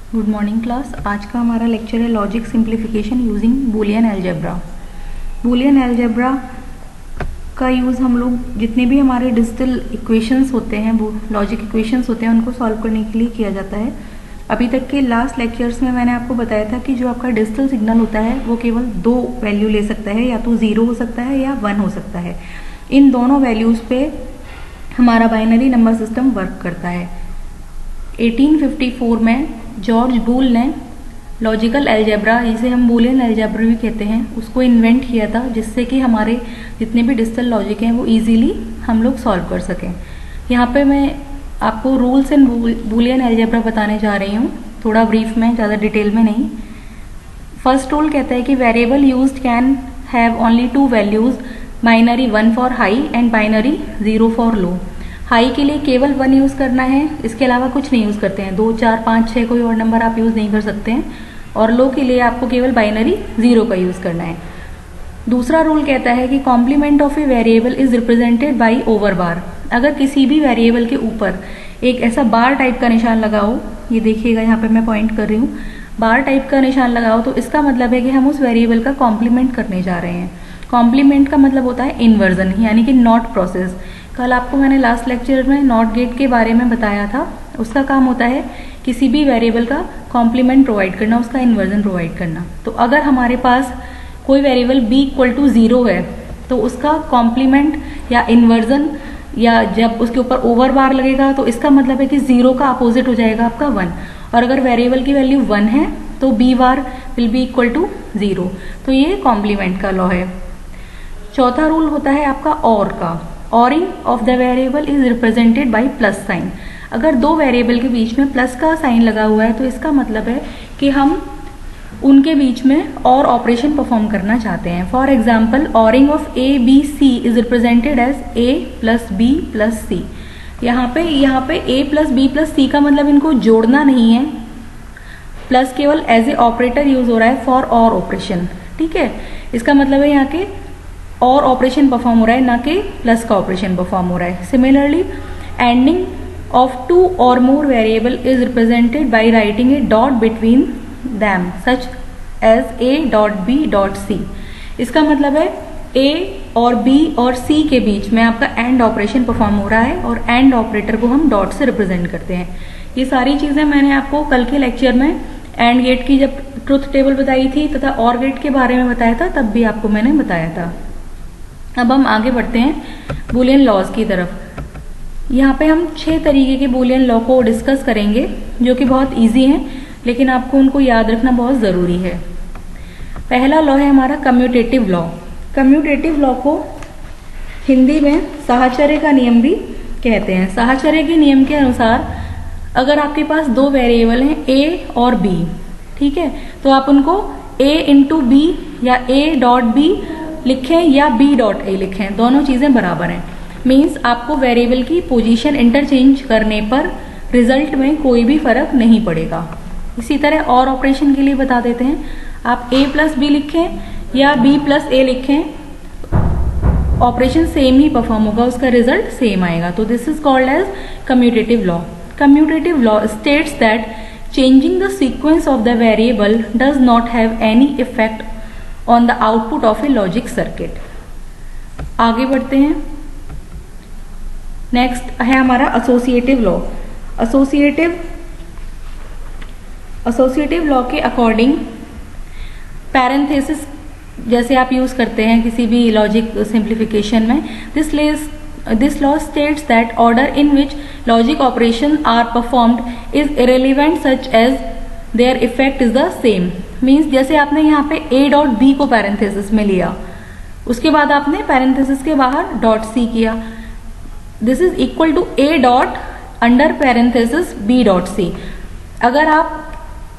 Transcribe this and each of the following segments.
Good morning class. आज का हमारा लेक्चर है logic simplification using Boolean algebra. Boolean algebra का यूज़ हम लोग जितने भी हमारे डिजिटल इक्वेशंस होते हैं, वो लॉजिक इक्वेशंस होते हैं, उनको सॉल्व करने के लिए किया जाता है। अभी तक के लास्ट लेक्चर्स में मैंने आपको बताया था कि जो आपका डिजिटल सिग्नल होता है वो केवल दो वैल्यू ले सकता है, या तो 0 हो सकता है या 1 हो सकता है। इन दोनों वैल्यूज़ पे हमारा बाइनरी नंबर सिस्टम वर्क करता है। 1854 में जॉर्ज बूल ने लॉजिकल अलजेब्रा, जिसे हम बूलियन अलजेब्रा भी कहते हैं, उसको इन्वेंट किया था, जिससे कि हमारे जितने भी डिजिटल लॉजिक हैं वो इजीली हम लोग सॉल्व कर सकें। यहाँ पे मैं आपको रूल्स इन बूलियन अलजेब्रा बताने जा रही हूँ, थोड़ा ब्रीफ में, ज़्यादा डिटेल में नहीं। फर्स्ट रूल कहता है कि variable used can have only 2 values, binary 1 for high and binary 0 for low. High के लिए केवल 1 यूज़ करना है, इसके अलावा कुछ नहीं यूज़ करते हैं। 2, 4, 5, 6 कोई और नंबर आप यूज़ नहीं कर सकते हैं। और लो के लिए आपको केवल बाइनरी 0 का यूज़ करना है। दूसरा रूल कहता है कि complement of a variable is represented by over bar. अगर किसी भी वेरिएबल के ऊपर एक ऐसा बार टाइप का निशान लगाओ, ये देखिएगा यहाँ पे मैं पॉइंट कर रही हूँ, बार टाइप का निशान लगाओ, तो इसका मतलब है कि हम उस वेरिएबल का कॉम्प्लीमेंट करने जा रहे हैं। कॉम्प्लीमेंट का मतलब होता है इन्वर्जन, यानी कि नॉट प्रोसेस। कल आपको मैंने लास्ट लेक्चर में नॉट गेट के बारे में बताया था। उसका काम होता है किसी भी वेरिएबल का कॉम्प्लीमेंट प्रोवाइड करना, उसका इन्वर्जन प्रोवाइड करना। तो अगर हमारे पास कोई वेरिएबल b इक्वल टू 0 है, तो उसका कॉम्प्लीमेंट या इन्वर्जन, या जब उसके ऊपर ओवर बार लगेगा, तो इसका मतलब है कि 0 का अपोजिट हो जाएगा आपका 1। और अगर वेरिएबल की वैल्यू 1 है तो b bar will be equal to 0। तो ये कॉम्प्लीमेंट का लॉ है। चौथा रूल होता है आपका और का। ORing of the variable is represented by plus sign. अगर दो वेरिएबल के बीच में प्लस का साइन लगा हुआ है, तो इसका मतलब है कि हम उनके बीच में और ऑपरेशन परफॉर्म करना चाहते हैं। For example, ORing of A B C is represented as A plus B plus C. यहाँ पे A plus B plus C का मतलब इनको जोड़ना नहीं है, प्लस केवल एज ए ऑपरेटर यूज हो रहा है फॉर और ऑपरेशन। ठीक है, इसका मतलब है यहाँ के और ऑपरेशन परफॉर्म हो रहा है, ना कि प्लस का ऑपरेशन परफॉर्म हो रहा है। सिमिलरली, एंडिंग ऑफ 2 और more variable is represented by writing a dot between them such as A dot B dot C. इसका मतलब है ए और बी और सी के बीच में आपका एंड ऑपरेशन परफॉर्म हो रहा है, और एंड ऑपरेटर को हम डॉट से रिप्रेजेंट करते हैं। ये सारी चीजें मैंने आपको कल के लेक्चर में एंड गेट की जब ट्रुथ टेबल बताई थी तथा और गेट के बारे में बताया था, तब भी आपको मैंने बताया था। अब हम आगे बढ़ते हैं बूलियन लॉज की तरफ। यहाँ पे हम 6 तरीके के बूलियन लॉ को डिस्कस करेंगे, जो कि बहुत इजी हैं, लेकिन आपको उनको याद रखना बहुत ज़रूरी है। पहला लॉ है हमारा कम्यूटेटिव लॉ। कम्यूटेटिव लॉ को हिंदी में साहचर्य का नियम भी कहते हैं। साहचर्य के नियम के अनुसार अगर आपके पास 2 वेरिएबल हैं a और b, ठीक है, तो आप उनको a इंटू बी या a डॉट बी लिखें या b डॉट a लिखें, दोनों चीजें बराबर हैं। मीन्स आपको वेरिएबल की पोजीशन इंटरचेंज करने पर रिजल्ट में कोई भी फर्क नहीं पड़ेगा। इसी तरह और ऑपरेशन के लिए बता देते हैं, आप a प्लस बी लिखें या b प्लस a लिखें, ऑपरेशन सेम ही परफॉर्म होगा, उसका रिजल्ट सेम आएगा। तो this is called as commutative law. Commutative law states that changing the sequence of the variable does not have any effect on the output of a logic circuit. आगे बढ़ते हैं। Next है हमारा associative law. Associative law के according parenthesis जैसे आप use करते हैं किसी भी लॉजिक सिंप्लीफिकेशन में, this law states that order in which logic operation are performed is irrelevant such as their effect is the same. Means जैसे आपने यहाँ पे a डॉट बी को पैरेंथेसिस में लिया, उसके बाद आपने पैरेंथेसिस के बाहर डॉट सी किया, this is equal to a dot under parenthesis b dot C. अगर आप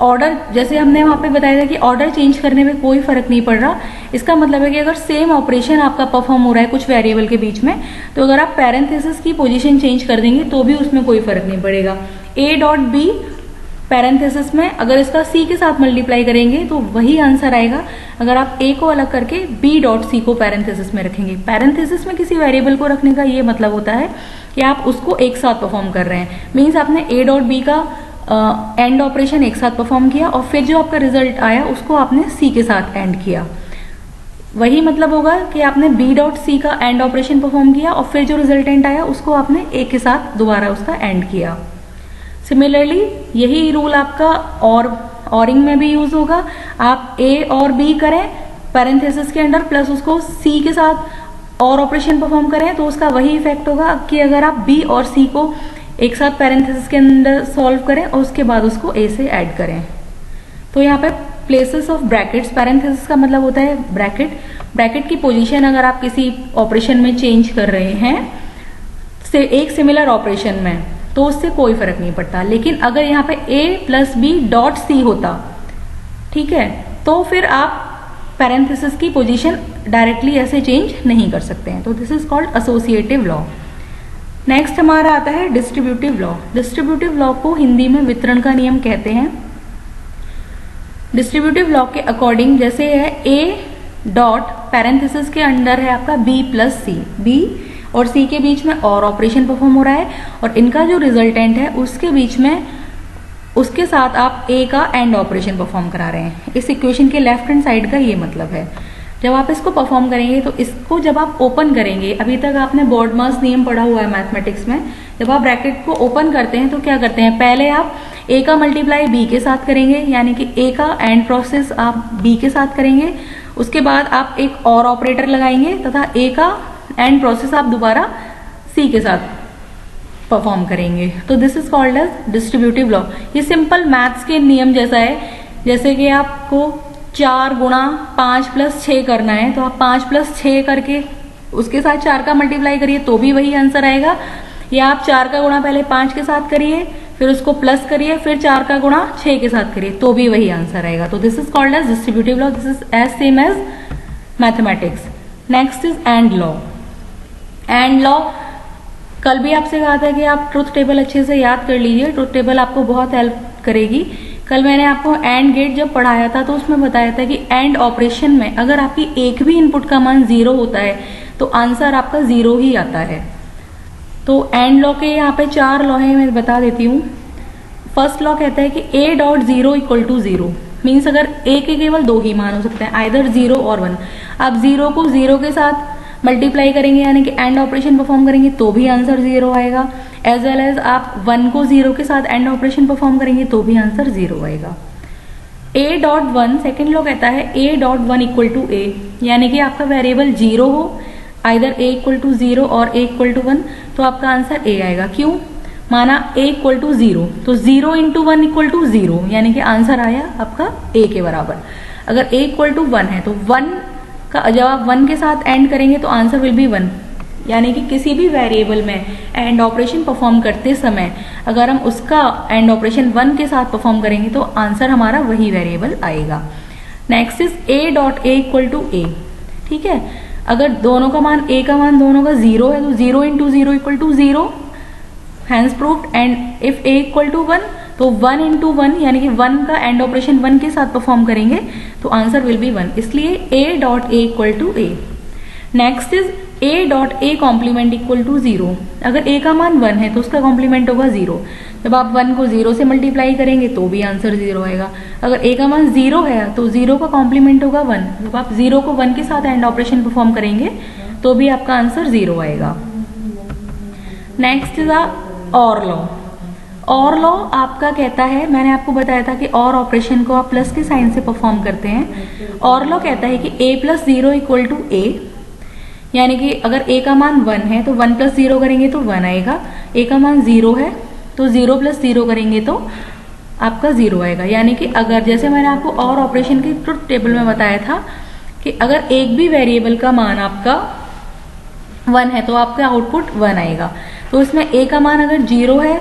ऑर्डर, जैसे हमने वहां पे बताया था कि ऑर्डर चेंज करने में कोई फर्क नहीं पड़ रहा, इसका मतलब है कि अगर सेम ऑपरेशन आपका परफॉर्म हो रहा है कुछ वेरिएबल के बीच में, तो अगर आप पैरेंथेसिस की पोजीशन चेंज कर देंगे तो भी उसमें कोई फर्क नहीं पड़ेगा। a डॉट बी पैरेंथेसिस में अगर इसका c के साथ मल्टीप्लाई करेंगे तो वही आंसर आएगा। अगर आप a को अलग करके b डॉट सी को पैरेंथेसिस में रखेंगे, पैरेंथेसिस में किसी वेरिएबल को रखने का ये मतलब होता है कि आप उसको एक साथ परफॉर्म कर रहे हैं। मीन्स आपने a डॉट बी का एंड ऑपरेशन एक साथ परफॉर्म किया और फिर जो आपका रिजल्ट आया उसको आपने सी के साथ एंड किया। वही मतलब होगा कि आपने बी डॉट सी का एंड ऑपरेशन परफॉर्म किया और फिर जो रिजल्टेंट आया उसको आपने ए के साथ दोबारा उसका एंड किया। सिमिलरली यही रूल आपका ऑरिंग में भी यूज होगा। आप ए और बी करें पैरेंथेसिस के अंडर प्लस उसको सी के साथ और ऑपरेशन परफॉर्म करें तो उसका वही इफेक्ट होगा कि अगर आप बी और सी को एक साथ पैरेंथेसिस के अंदर सॉल्व करें और उसके बाद उसको ए से ऐड करें। तो यहाँ पे प्लेसेस ऑफ ब्रैकेट्स, पैरेंथेसिस का मतलब होता है ब्रैकेट। ब्रैकेट की पोजीशन अगर आप किसी ऑपरेशन में चेंज कर रहे हैं से एक सिमिलर ऑपरेशन में तो उससे कोई फर्क नहीं पड़ता। लेकिन अगर यहाँ पे ए प्लस बी डॉट सी होता, ठीक है, तो फिर आप पैरेंथेसिस की पोजीशन डायरेक्टली ऐसे चेंज नहीं कर सकते हैं। तो this is called associative law. Next हमारा आता है डिस्ट्रीब्यूटिव लॉ। डिस्ट्रीब्यूटिव लॉ को हिंदी में वितरण का नियम कहते हैं। डिस्ट्रीब्यूटिव लॉ के अकॉर्डिंग जैसे है ए डॉट पैरेंथेसिस के अंडर है आपका बी प्लस सी, बी और सी के बीच में और ऑपरेशन परफॉर्म हो रहा है और इनका जो रिजल्टेंट है उसके बीच में उसके साथ आप ए का एंड ऑपरेशन परफॉर्म करा रहे हैं। इस इक्वेशन के लेफ्ट हैंड साइड का ये मतलब है। जब आप इसको परफॉर्म करेंगे तो इसको जब आप ओपन करेंगे, अभी तक आपने बोर्डमास नियम पढ़ा हुआ है मैथमेटिक्स में, जब आप ब्रैकेट को ओपन करते हैं तो क्या करते हैं, पहले आप ए का मल्टीप्लाई बी के साथ करेंगे, यानी कि ए का एंड प्रोसेस आप बी के साथ करेंगे। उसके बाद आप एक और ऑपरेटर लगाएंगे तथा ए का एंड प्रोसेस आप दोबारा सी के साथ परफॉर्म करेंगे। तो this is called as distributive law. ये सिंपल मैथ्स के नियम जैसा है, जैसे कि आपको 4 गुणा 5 प्लस 6 करना है तो आप 5 प्लस 6 करके उसके साथ 4 का मल्टीप्लाई करिए तो भी वही आंसर आएगा, या आप 4 का गुणा पहले 5 के साथ करिए फिर उसको प्लस करिए फिर 4 का गुणा 6 के साथ करिए तो भी वही आंसर आएगा। तो this is called as distributive law. This is as same as mathematics. Next is and law. And law कल भी आपसे कहा था कि आप ट्रुथ टेबल अच्छे से याद कर लीजिए, ट्रुथ टेबल आपको बहुत हेल्प करेगी। कल मैंने आपको एंड गेट जब पढ़ाया था तो उसमें बताया था कि एंड ऑपरेशन में अगर आपकी एक भी इनपुट का मान 0 होता है तो आंसर आपका 0 ही आता है। तो एंड लॉ के यहाँ पे 4 लॉ है, मैं बता देती हूँ। फर्स्ट लॉ कहता है कि A dot 0 equal to 0, means अगर ए के केवल 2 ही मान हो सकते हैं, आइदर 0 और 1। आप 0 को 0 के साथ मल्टीप्लाई करेंगे यानी कि एंड ऑपरेशन परफॉर्म करेंगे तो भी आंसर 0 आएगा, एज वेल एज आप 1 को 0 के साथ एंड ऑपरेशन परफॉर्म करेंगे तो भी आंसर 0 आएगा। ए डॉट 1, सेकेंड लॉ कहता है ए डॉट 1 इक्वल टू ए, यानी कि आपका वेरिएबल 0 हो, आइदर ए इक्वल टू 0 और ए इक्वल टू 1, तो आपका आंसर ए आएगा। क्यों? माना ए इक्वल टू 0 तो 0 इंटू 1 इक्वल टू 0, यानी कि आंसर आया आपका ए के बराबर। अगर ए इक्वल टू 1 है तो 1 का जब आप 1 के साथ एंड करेंगे तो आंसर विल बी 1, यानी कि किसी भी वेरिएबल में एंड ऑपरेशन परफॉर्म करते समय अगर हम उसका एंड ऑपरेशन 1 के साथ परफॉर्म करेंगे तो आंसर हमारा वही वेरिएबल आएगा। Next is A dot A equal to A. ठीक है, अगर दोनों का मान ए का मान दोनों का 0 है तो 0 into 0 equal to 0, hence proved. And if A equal to 1 तो 1 इंटू 1 यानी कि 1 का एंड ऑपरेशन 1 के साथ परफॉर्म करेंगे तो आंसर विल बी 1, इसलिए a dot A equal to A. Next is a dot A complement equal to 0। अगर a का मान 1 है तो उसका कॉम्प्लीमेंट होगा 0। जब आप 1 को 0 से मल्टीप्लाई करेंगे तो भी आंसर 0 आएगा। अगर a का मान 0 है तो 0 का कॉम्प्लीमेंट होगा 1। जब आप 0 को 1 के साथ एंड ऑपरेशन परफॉर्म करेंगे तो भी आपका आंसर 0 आएगा। नेक्स्ट इज और लॉ। और लॉ आपका कहता है, मैंने आपको बताया था कि और ऑपरेशन को आप प्लस के साइन से परफॉर्म करते हैं। और लॉ कहता है कि a plus 0 equal to a, यानी कि अगर a का मान 1 है तो 1 प्लस 0 करेंगे तो 1 आएगा। a का मान 0 है तो 0 प्लस 0 करेंगे तो आपका 0 आएगा। यानी कि अगर जैसे मैंने आपको और ऑपरेशन की ट्रुथ टेबल में बताया था कि अगर एक भी वेरिएबल का मान आपका 1 है तो आपका आउटपुट 1 आएगा। तो इसमें a का मान अगर 0 है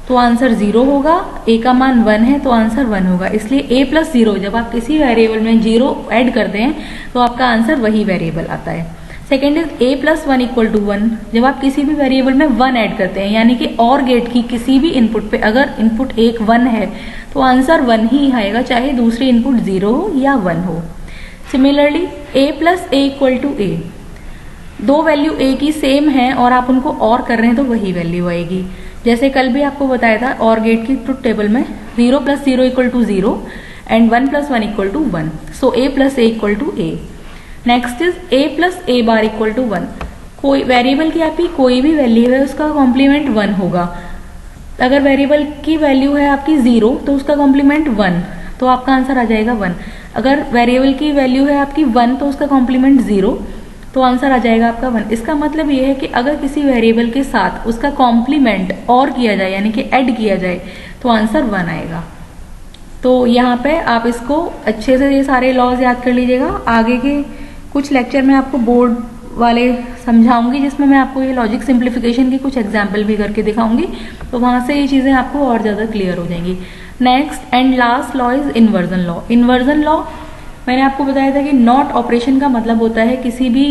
तो आंसर 0 होगा, a का मान 1 है तो आंसर 1 होगा। इसलिए a प्लस 0 जब आप किसी वेरिएबल में 0 ऐड करते हैं तो आपका आंसर वही वेरिएबल आता है। Second is a plus 1 equal to 1। जब आप किसी भी वेरिएबल में 1 ऐड करते हैं, यानी कि और गेट की किसी भी इनपुट पे अगर इनपुट एक 1 है तो आंसर 1 ही आएगा, चाहे दूसरी इनपुट 0 हो या 1 हो। Similarly a plus a equal to a, दो वैल्यू a की सेम है और आप उनको और कर रहे हैं तो वही वैल्यू आएगी। जैसे कल भी आपको बताया था और गेट की ट्रुथ टेबल में 0 + 0 = 0 and 1 + 1 = 1. So a + a = a. Next is a + a बार = 1. कोई वेरिएबल की आपकी कोई भी वैल्यू है उसका कॉम्प्लीमेंट 1 होगा. अगर वेरिएबल की वैल्यू है आपकी 0 तो उसका कॉम्प्लीमेंट 1, तो आपका आंसर आ जाएगा 1. अगर वेरिएबल की वैल्यू है आपकी 1 तो उसका कॉम्प्लीमेंट 0, तो आंसर आ जाएगा आपका 1. इसका मतलब ये है कि अगर किसी वेरिएबल के साथ उसका कॉम्प्लीमेंट और किया जाए यानी कि ऐड किया जाए तो आंसर 1 आएगा. तो यहाँ पे आप इसको अच्छे से ये सारे लॉज याद कर लीजिएगा. आगे के कुछ लेक्चर में आपको बोर्ड वाले समझाऊंगी जिसमें मैं आपको ये लॉजिक सिंप्लीफिकेशन की कुछ एग्जाम्पल भी करके दिखाऊंगी, तो वहां से ये चीजें आपको और ज्यादा क्लियर हो जाएंगी. Next and last law is inversion law. Inversion law मैंने आपको बताया था कि नॉट ऑपरेशन का मतलब होता है किसी भी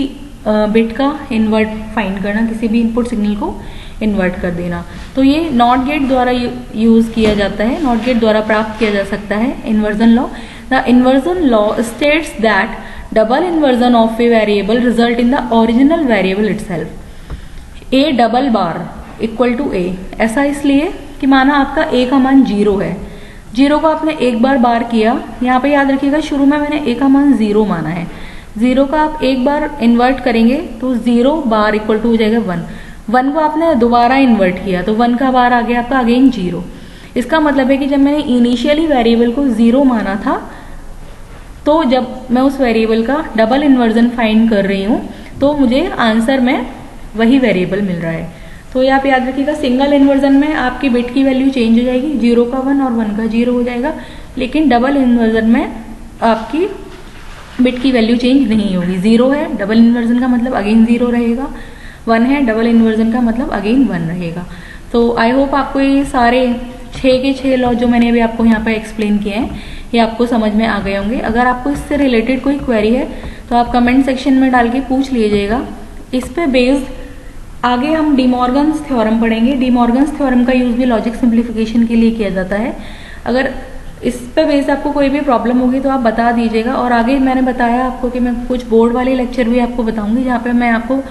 बिट का इन्वर्ट फाइंड करना, किसी भी इनपुट सिग्नल को इन्वर्ट कर देना. तो ये नॉट गेट द्वारा यूज किया जाता है, नॉट गेट द्वारा प्राप्त किया जा सकता है inversion law. The inversion law states that double inversion of a variable result in the original variable itself. a double bar = a. ऐसा इसलिए कि माना आपका a का मान 0 है, 0 को आपने एक बार किया. यहाँ पे याद रखिएगा शुरू में मैंने a का मान 0 माना है. 0 का आप एक बार इन्वर्ट करेंगे तो 0 बार = हो जाएगा 1. 1 को आपने दोबारा इन्वर्ट किया तो 1 का बार आ गया आपका अगेन 0. इसका मतलब है कि जब मैंने इनिशियली वेरिएबल को 0 माना था तो जब मैं उस वेरिएबल का डबल इन्वर्जन फाइंड कर रही हूँ तो मुझे आंसर में वही वेरिएबल मिल रहा है. तो ये आप याद रखिएगा सिंगल इन्वर्जन में आपकी बिट की वैल्यू चेंज हो जाएगी, 0 का 1 और 1 का 0 हो जाएगा. लेकिन डबल इन्वर्जन में आपकी बिट की वैल्यू चेंज नहीं होगी. 0 है डबल इन्वर्जन का मतलब अगेन 0 रहेगा, 1 है डबल इन्वर्जन का मतलब अगेन 1 रहेगा. तो आई होप आपको ये सारे 6 के 6 लॉ जो मैंने अभी आपको यहाँ पे एक्सप्लेन किए हैं ये आपको समझ में आ गए होंगे. अगर आपको इससे रिलेटेड कोई क्वेरी है तो आप कमेंट सेक्शन में डाल के पूछ लीजिएगा. इस पे बेस्ड आगे हम डिमॉर्गन्स थ्योरम पढ़ेंगे. डिमॉर्गन्स थ्योरम का यूज भी लॉजिक सिंप्लीफिकेशन के लिए किया जाता है. अगर इस पे बेस्ड आपको कोई भी प्रॉब्लम होगी तो आप बता दीजिएगा. और आगे मैंने बताया आपको कि मैं कुछ बोर्ड वाले लेक्चर भी आपको बताऊंगी जहाँ पे मैं आपको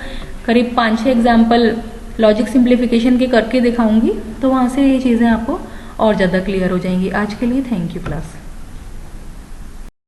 करीब 5-6 एग्जाम्पल लॉजिक सिंप्लीफिकेशन के करके दिखाऊंगी. तो वहां से ये चीजें आपको और ज्यादा क्लियर हो जाएंगी. आज के लिए थैंक यू क्लास.